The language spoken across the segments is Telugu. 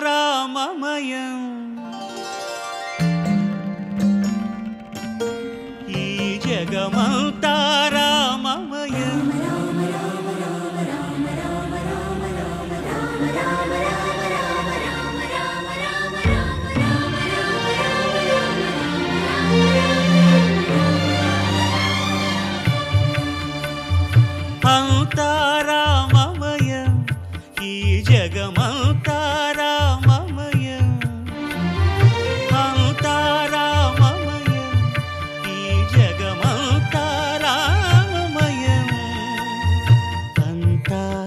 అంతారామమయం ఈ జగమంతారామమయం అంతారామమయం ఈ జగమంతారామమయం అంతారామమయం ఈ జగమంతారామమయం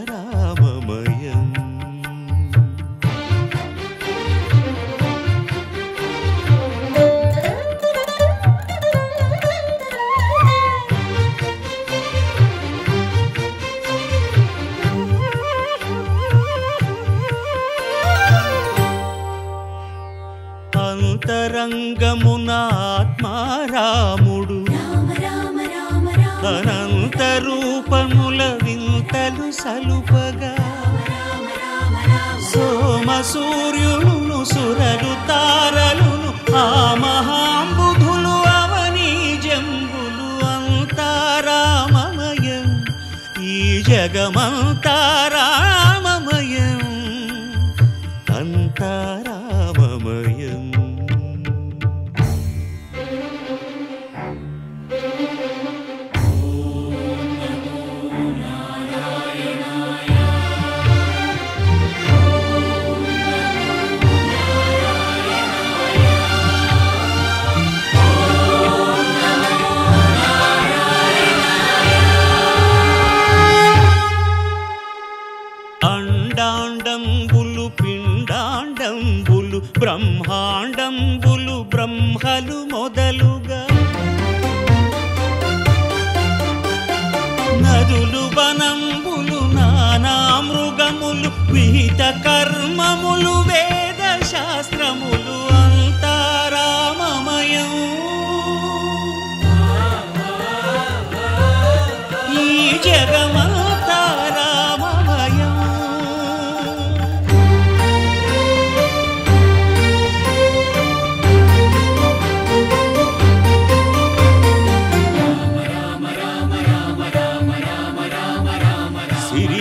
అంతారామమయం అంతరంగమున ఆత్మారాముడు అనంత రూపముల వింతలు సలుపగా సోమ సూర్యులను సురలు తారలును ఆ మహాంబుధులు అవనీ జంబులు అంతారామమయం ఈ జగమంతారామమయం అంతారామమయం అండాండంబులు పిండాండంబులు బ్రహ్మాండంబులు బ్రహ్మలు మొదలుగా నదులు వనంబులు నానా మృగములు విహిత కర్మములు వేద శాస్త్రములు అంతారామమయం ఈ జగమంతారామమయం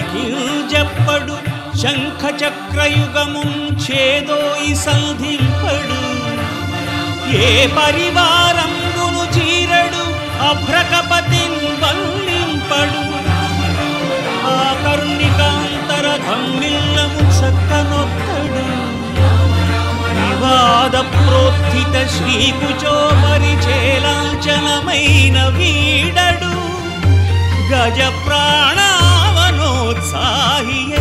సిరికింజప్పడు శంఖ చక్రయుగముం చేదోయి సంధింపడు ఏ పరివారంబును చీరడు అభ్రకపతిన్ వల్లింపడు ఆ కర్ణికాంతర ధమ్మిల్లము చక్కనొక్కడు వివాద ప్రోత్థిత శ్రీకుచో పరిచేలాంఛనమైన వీడడు గజ ప్రాణావనోత్సాహియే